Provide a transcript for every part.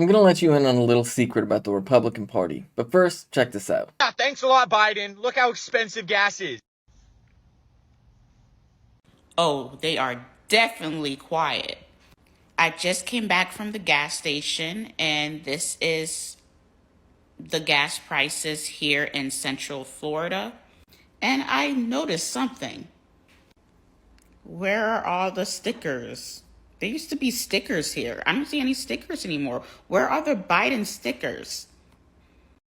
I'm gonna let you in on a little secret about the Republican Party, but first, check this out. Yeah, thanks a lot, Biden. Look how expensive gas is. Oh, they are definitely quiet. I just came back from the gas station, and this is the gas prices here in Central Florida. And I noticed something. Where are all the stickers? There used to be stickers here. I don't see any stickers anymore. Where are the Biden stickers?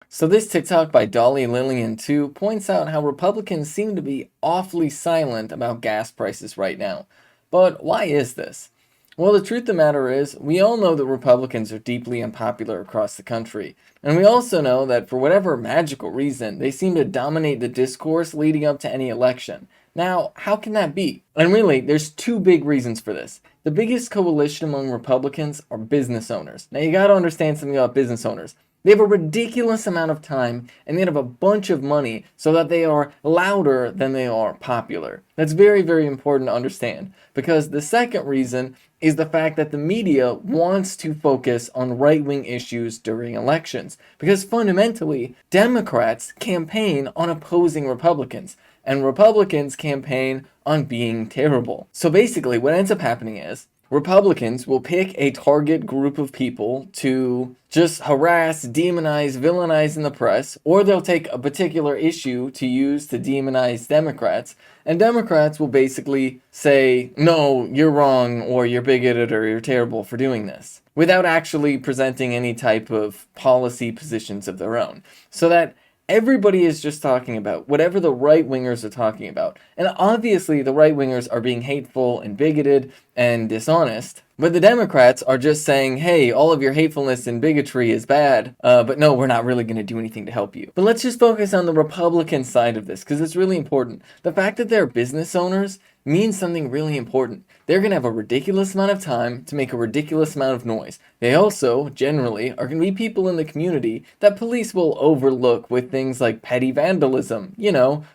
So this TikTok by Dolly Lillian 2 points out how Republicans seem to be awfully silent about gas prices right now. But why is this? Well, the truth of the matter is, we all know that Republicans are deeply unpopular across the country. And we also know that for whatever magical reason, they seem to dominate the discourse leading up to any election. Now, how can that be? And really, there's two big reasons for this. The biggest coalition among Republicans are business owners. Now, you gotta understand something about business owners. They have a ridiculous amount of time and they have a bunch of money so that they are louder than they are popular. That's very, very important to understand, because the second reason is the fact that the media wants to focus on right-wing issues during elections, because fundamentally, Democrats campaign on opposing Republicans and Republicans campaign on being terrible. So basically what ends up happening is Republicans will pick a target group of people to just harass, demonize, villainize in the press, or they'll take a particular issue to use to demonize Democrats, and Democrats will basically say, no, you're wrong, or you're bigoted, or you're terrible for doing this, without actually presenting any type of policy positions of their own. So that everybody is just talking about whatever the right-wingers are talking about. And obviously the right-wingers are being hateful and bigoted and dishonest. But the Democrats are just saying, hey, all of your hatefulness and bigotry is bad, but no, we're not really going to do anything to help you. But let's just focus on the Republican side of this, because it's really important. The fact that they're business owners means something really important. They're going to have a ridiculous amount of time to make a ridiculous amount of noise. They also, generally, are going to be people in the community that police will overlook with things like petty vandalism,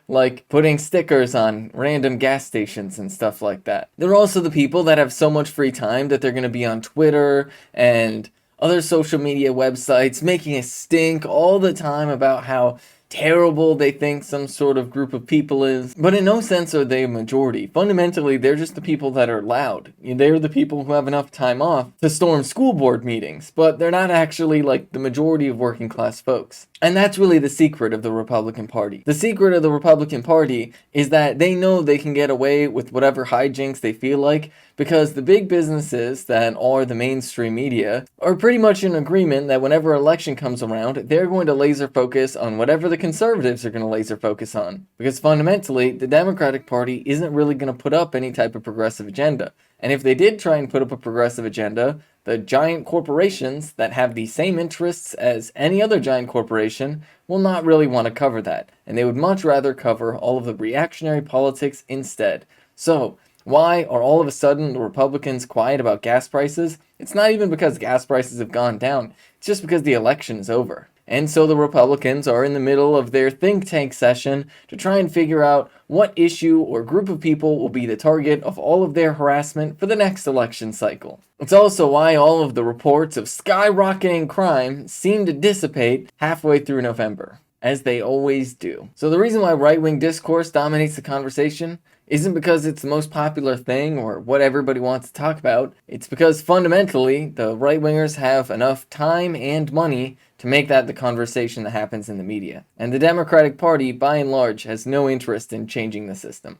like putting stickers on random gas stations and stuff like that. They're also the people that have so much free time that they're going to be on Twitter and other social media websites making a stink all the time about how terrible they think some sort of group of people is. But in no sense are they a majority. Fundamentally, they're just the people that are loud. They're the people who have enough time off to storm school board meetings, but they're not actually like the majority of working class folks. And that's really the secret of the Republican Party. The secret of the Republican Party is that they know they can get away with whatever hijinks they feel like, because the big businesses that are the mainstream media are pretty much in agreement that whenever election comes around, they're going to laser focus on whatever the conservatives are going to laser focus on. Because fundamentally, the Democratic Party isn't really going to put up any type of progressive agenda. And if they did try and put up a progressive agenda, the giant corporations that have the same interests as any other giant corporation will not really want to cover that. And they would much rather cover all of the reactionary politics instead. So, why are all of a sudden the Republicans quiet about gas prices? It's not even because gas prices have gone down. It's just because the election is over. And so the Republicans are in the middle of their think tank session to try and figure out what issue or group of people will be the target of all of their harassment for the next election cycle. It's also why all of the reports of skyrocketing crime seem to dissipate halfway through November, as they always do. So the reason why right-wing discourse dominates the conversation isn't because it's the most popular thing or what everybody wants to talk about. It's because fundamentally, the right-wingers have enough time and money to make that the conversation that happens in the media. And the Democratic Party, by and large, has no interest in changing the system.